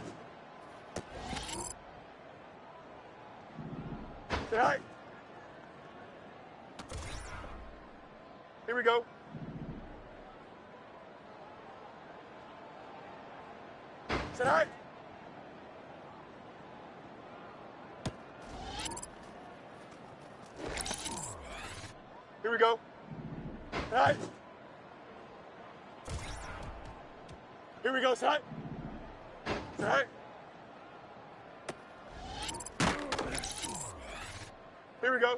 Tonight. Here we go. Tonight. Here we go. Tonight. Here we go, tonight. Tonight. Here we go.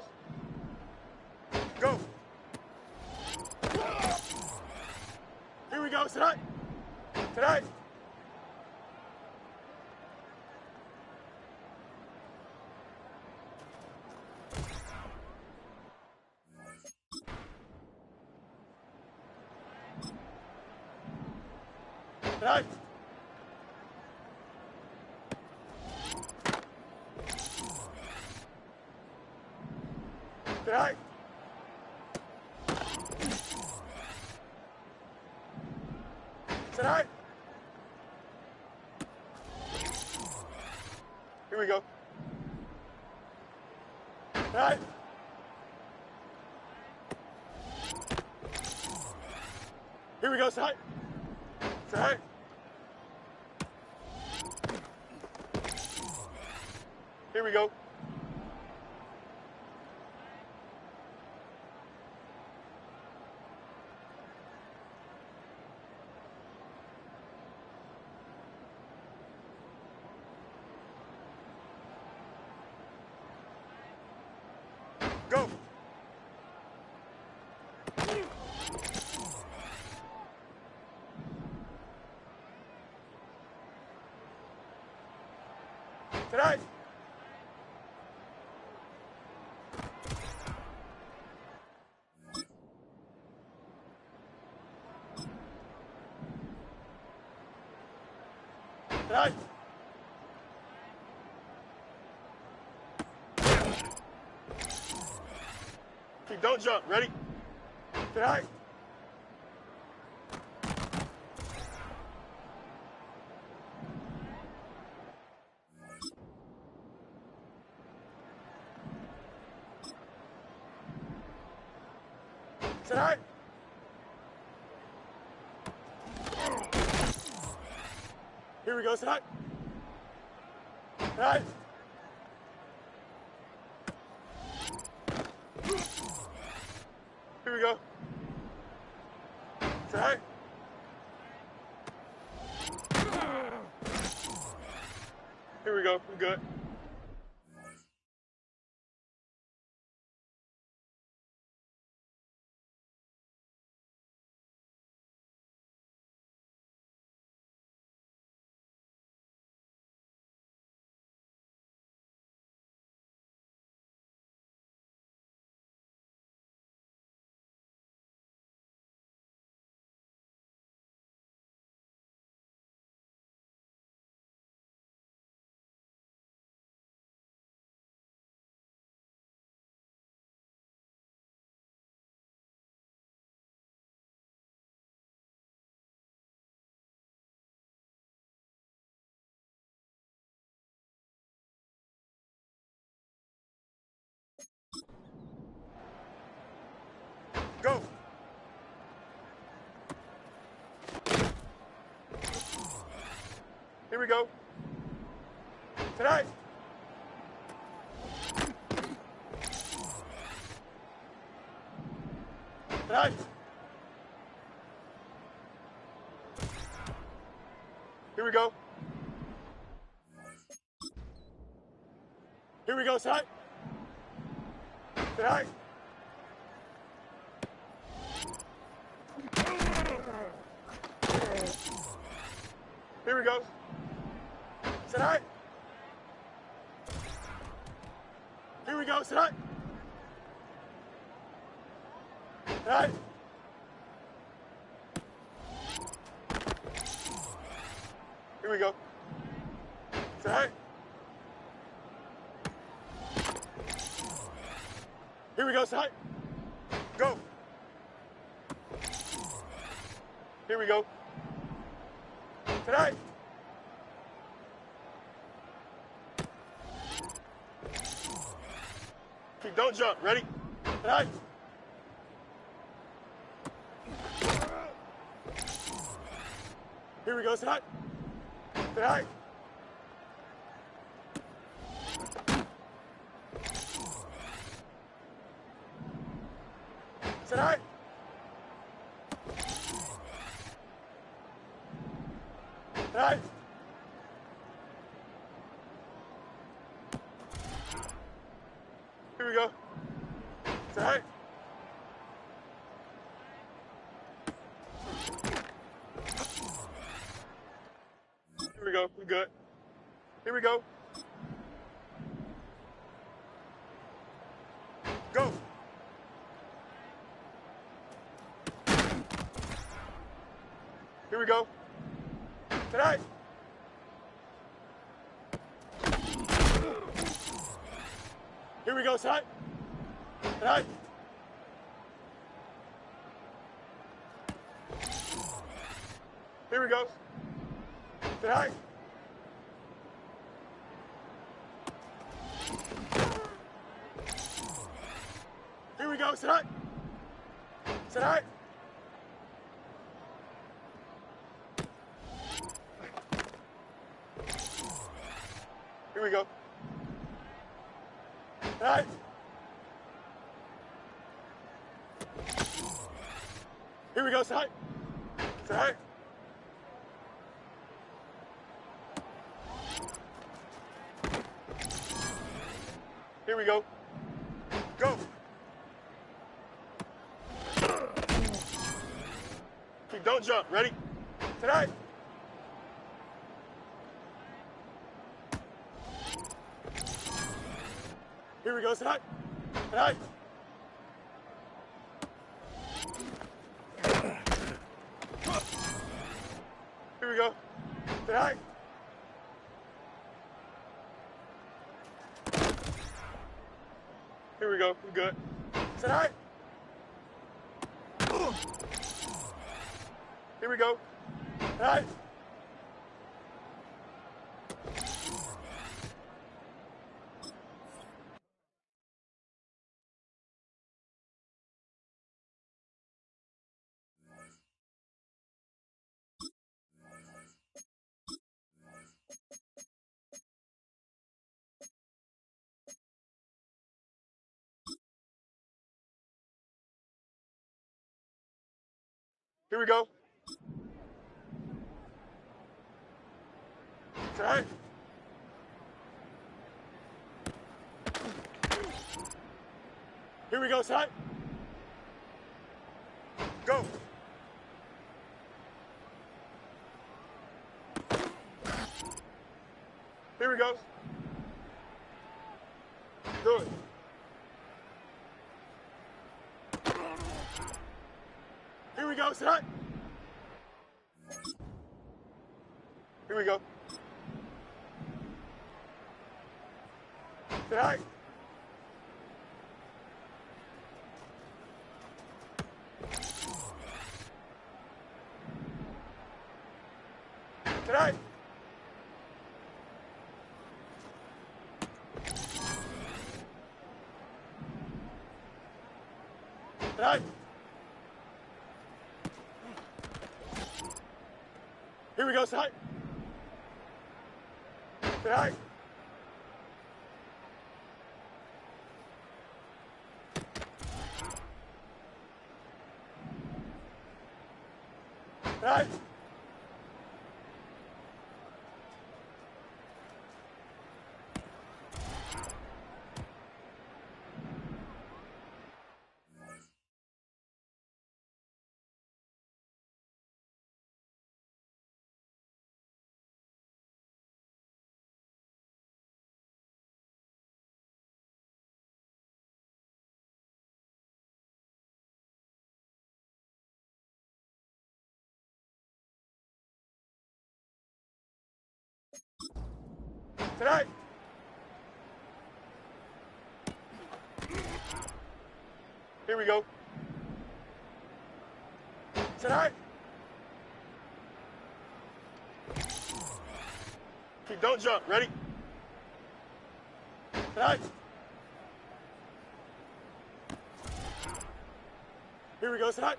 Go. Here we go, tonight. Tonight. Tonight. Tonight. Tonight. Here we go. Tonight. Here we go, tonight. Tonight. Here we go. Go. Tonight. Tonight. Don't jump. Ready? Tonight. Tonight. Here we go, tonight. Tonight. Here we go. Tonight. Here we go. We're good. Go. Here we go. Tonight. Tonight. Here we go. Here we go, tonight. Tonight. Here we go. Tonight. Here we go. Tonight. Tonight. Here we go. Tonight. Here we go. Tonight. Go. Here we go. Tonight. Don't jump. Ready? Tonight. Here we go. Tonight. Tonight. Tonight. Tonight. Here we go. Tonight. Here we go. We're good. Here we go. Go. Here we go. Tonight. Here we go, tonight. Tonight. Here we go. Tonight. Here we go, tonight. Tonight. Here we go. Tonight. Here we go, tonight. Tonight. Here we go. Go. Don't jump. Ready? Tonight. Here we go, tonight. Tonight. Here we go. Tonight. Here we go. We're good. Tonight. Here we go. Tonight. Here we go. Tonight. Here we go, tonight. Go. Here we go. Do it. Here we go, tonight. Here we go. Tonight. Tonight. Tonight. Here we go, tonight. Tonight. Tonight. Tonight. Here we go. Tonight. Keep, don't jump. Ready? Tonight. Here we go. Tonight.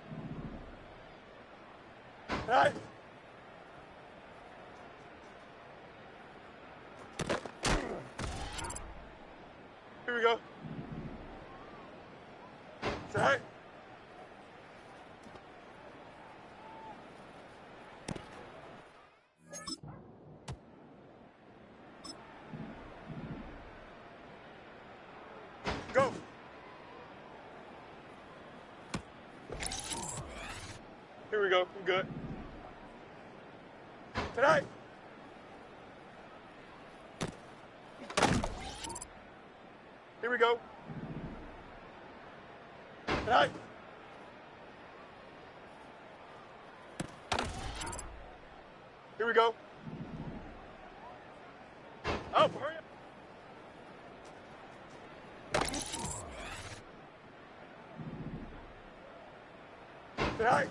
Tonight. Here we go. Tonight. Go. Here we go. I'm good. Tonight. Here we go. Tonight. Here we go. Up, hurry up. Tonight.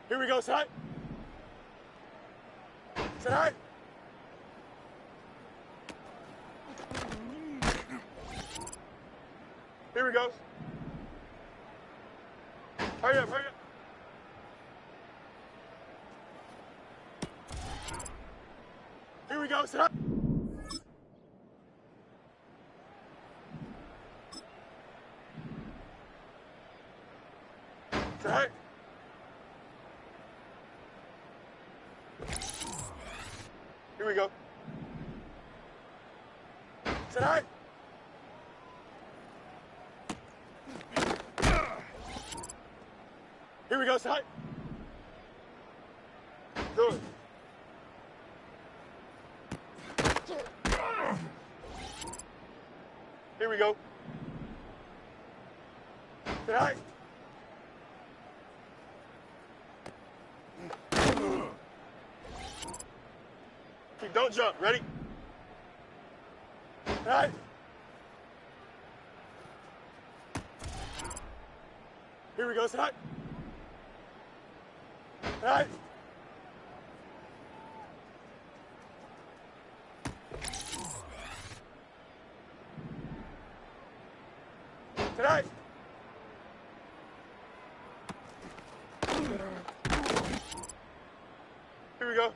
Here we go, tonight. Tonight. Here we go. Hurry up, hurry up. Here we go, tonight. Tonight. Here we go. Tonight. Here we go, tonight. Do it. Here we go. Tonight. Keep, don't jump. Ready? Tonight. Here we go, tonight. Tonight. Tonight. Here we go.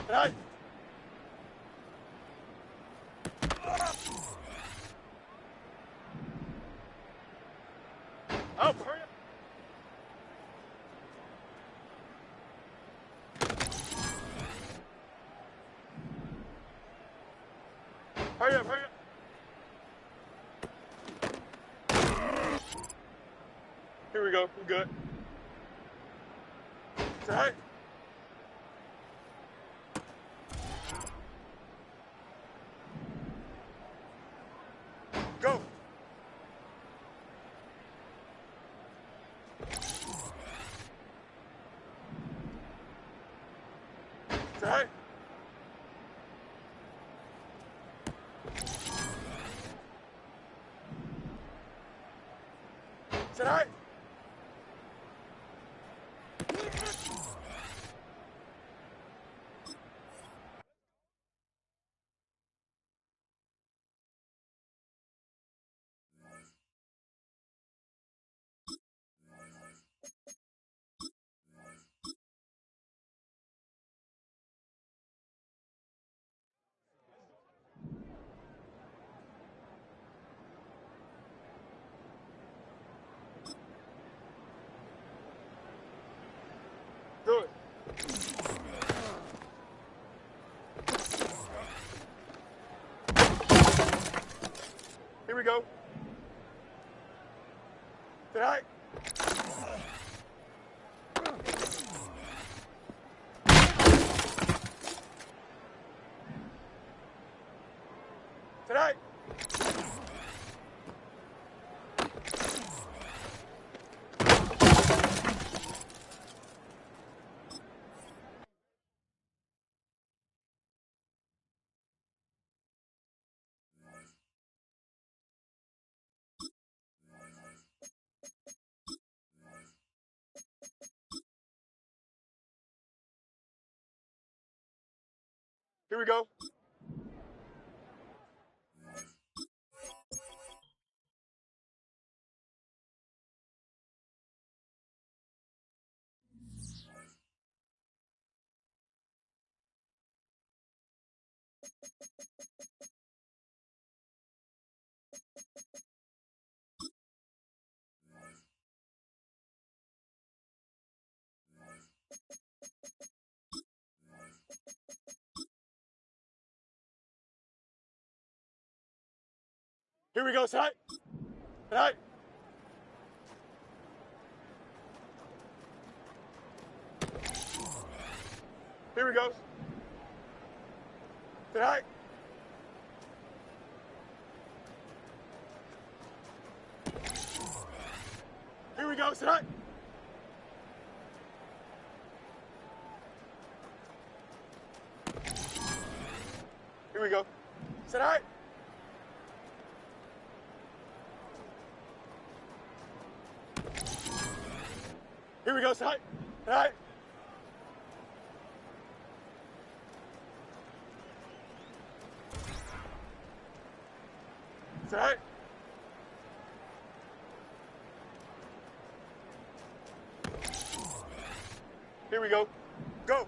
Tonight. Up, hurry up. Hurry up, hurry up. Here we go. I'm good. Tonight. Go. Tonight. Tonight. Here we go. Tonight. Tonight. Here we go. Here we go, tonight. Tonight. Here we go. Tonight. Here we go, tonight. Here we go. Tonight. Here we go, tonight. Tonight. Tonight. Here we go. Go.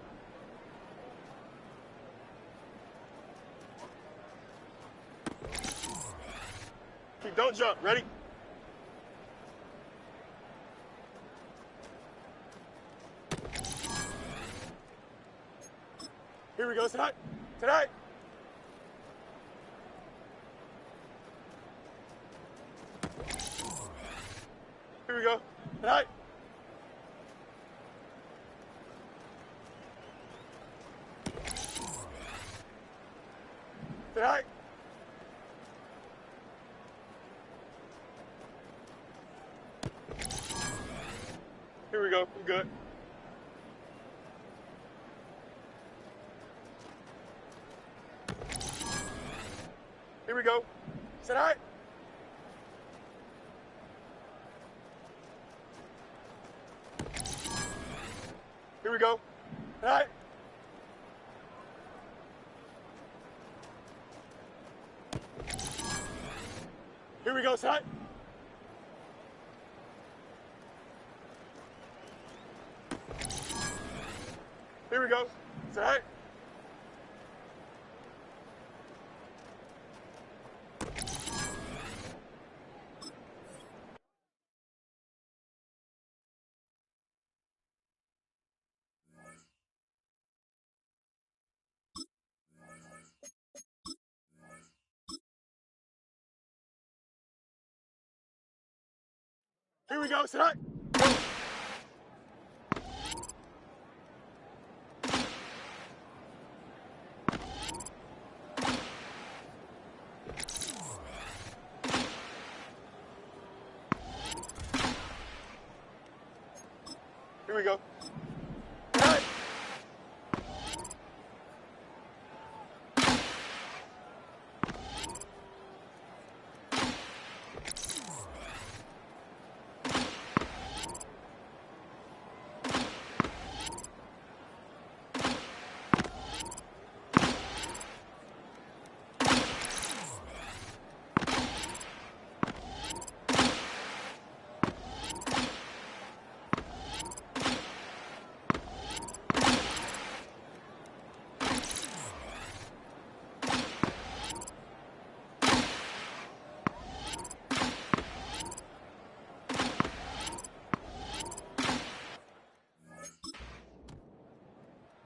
Keep, don't jump. Ready? Here we go, tonight. Tonight. Here we go. Tonight. Tonight. Here we go. I'm good. Here we go. Tonight. Here we go. Tonight. Here we go, tonight. Here we go. Tonight. Here we go, tonight. Here we go. Tonight.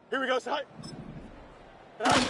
Here we go, tonight. Tonight.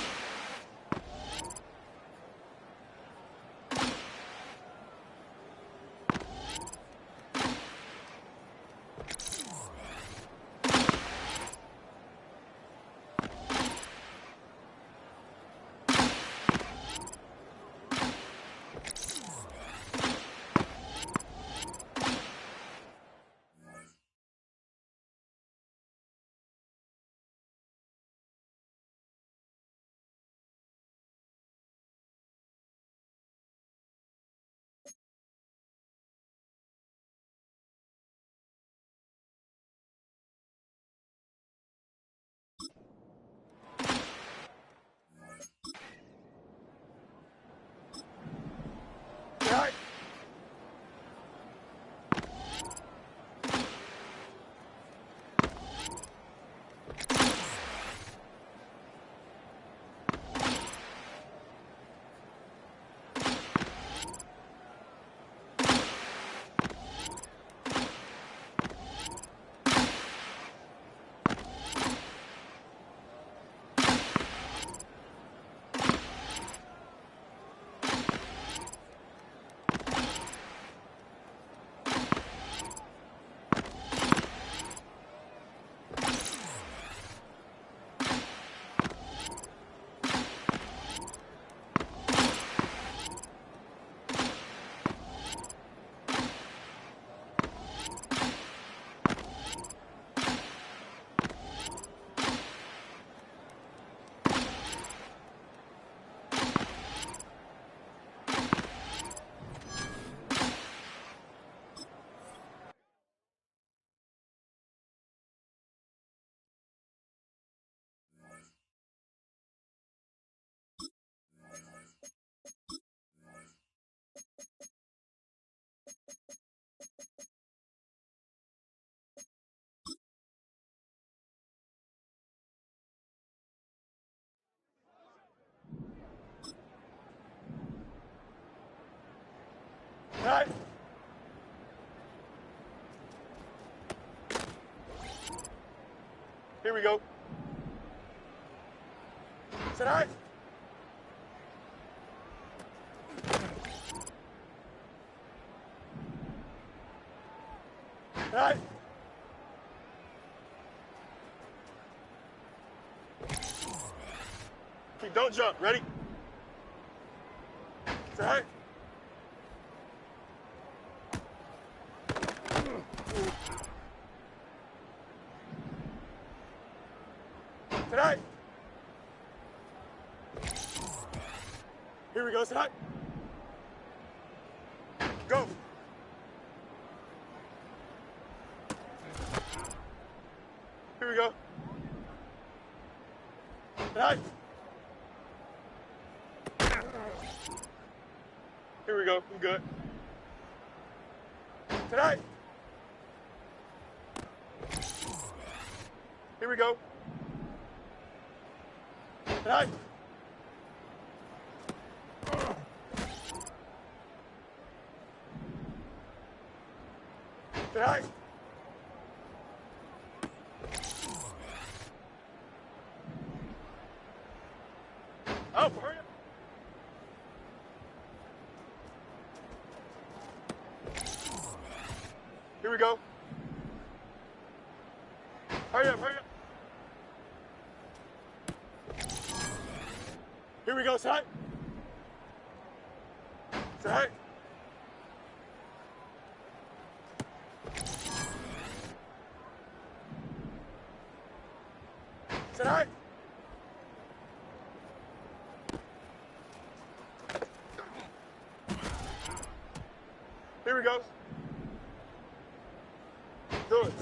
Here we go. Sit high. Sit high. Don't jump. Ready? Sit high. Sit high. Here we go. Sit high. Go. Here we go. Sit high. Here we go. I'm good. Sit high. Here we go. Sit high. Sit high. Oh, hurry up. Here we go. Hurry up, hurry up. Here we go, sit high. Sit high. Sit high. Here we go. Do it.